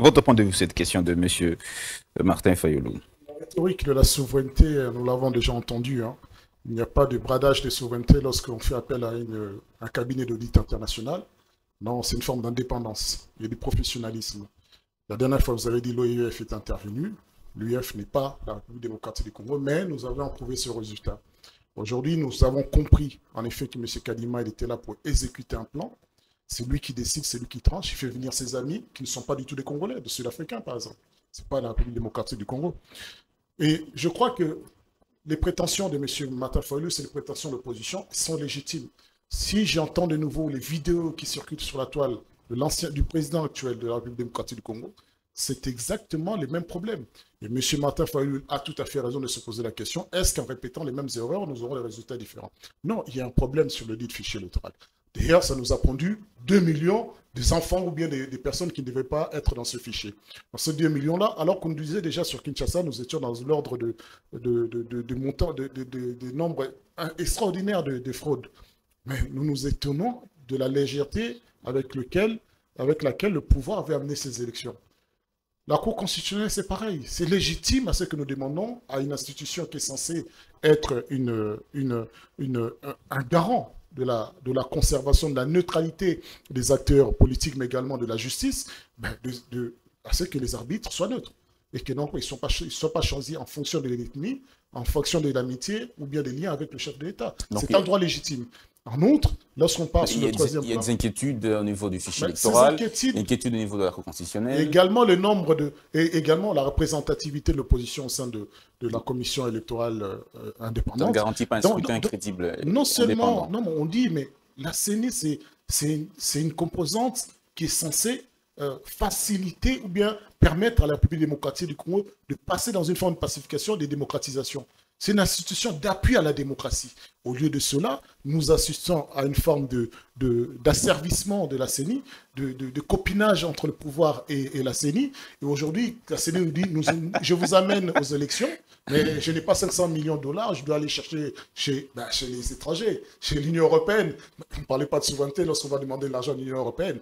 Votre point de vue, cette question de M. Martin Fayulu. La rhétorique de la souveraineté, nous l'avons déjà entendu, hein. Il n'y a pas de bradage de souveraineté lorsqu'on fait appel à un cabinet d'audit international. Non, c'est une forme d'indépendance et de professionnalisme. La dernière fois, vous avez dit l'OIF est intervenu. L'OIF n'est pas la République démocratique du Congo, mais nous avons approuvé ce résultat. Aujourd'hui, nous avons compris, en effet, que M. Kadima il était là pour exécuter un plan. C'est lui qui décide, c'est lui qui tranche. Il fait venir ses amis, qui ne sont pas du tout des Congolais, des Sud-Africains, par exemple. Ce n'est pas la République démocratique du Congo. Et je crois que les prétentions de M. Martin Fayulu, c'est les prétentions de l'opposition, sont légitimes. Si j'entends de nouveau les vidéos qui circulent sur la toile du président actuel de la République démocratique du Congo, c'est exactement les mêmes problèmes. Et M. Martin Fayulu a tout à fait raison de se poser la question, est-ce qu'en répétant les mêmes erreurs, nous aurons des résultats différents? Non, il y a un problème sur le dit fichier électoral. D'ailleurs, ça nous a pondu 2 millions des enfants ou bien des personnes qui ne devaient pas être dans ce fichier. Dans ces 2 millions-là, alors qu'on nous disait déjà sur Kinshasa, nous étions dans l'ordre de montants, de nombres extraordinaires de fraudes. Mais nous nous étonnons de la légèreté avec laquelle le pouvoir avait amené ces élections. La Cour constitutionnelle, c'est pareil. C'est légitime à ce que nous demandons à une institution qui est censée être un garant de la conservation de la neutralité des acteurs politiques, mais également de la justice, à ce que les arbitres soient neutres. Et que donc, ils ne soient pas choisis en fonction de l'ethnie, en fonction de l'amitié ou bien des liens avec le chef de l'État. C'est un droit légitime. En outre, lorsqu'on parle sur le troisième plan... Il y a des inquiétudes au niveau du fichier électoral, inquiétudes au niveau de la Cour constitutionnelle. Également, également la représentativité de l'opposition au sein de la commission électorale indépendante. Ça ne garantit pas un scrutin crédible. Non seulement, non, on dit, mais la CENI, c'est une composante qui est censée faciliter ou bien permettre à la République démocratique du Congo de passer dans une forme de pacification et de démocratisation. C'est une institution d'appui à la démocratie. Au lieu de cela, nous assistons à une forme d'asservissement de la CENI, de copinage entre le pouvoir et la CENI. Et aujourd'hui, la CENI nous dit, je vous amène aux élections, mais je n'ai pas 500 millions de dollars, je dois aller chercher chez les étrangers, chez l'Union européenne. On ne parlait pas de souveraineté lorsqu'on va demander de l'argent à l'Union européenne.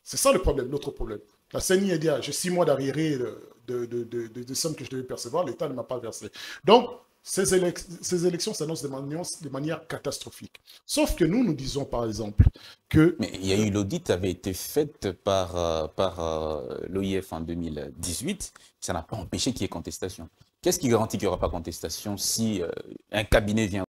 C'est ça le problème, l'autre problème. La CENI a dit, j'ai 6 mois d'arriérés de sommes que je devais percevoir, l'État ne m'a pas versé. Donc, ces élections s'annoncent de manière catastrophique. Sauf que nous disons par exemple que... Mais il y a eu l'audit avait été fait par l'OIF en 2018, ça n'a pas empêché qu'il y ait contestation. Qu'est-ce qui garantit qu'il n'y aura pas contestation si un cabinet vient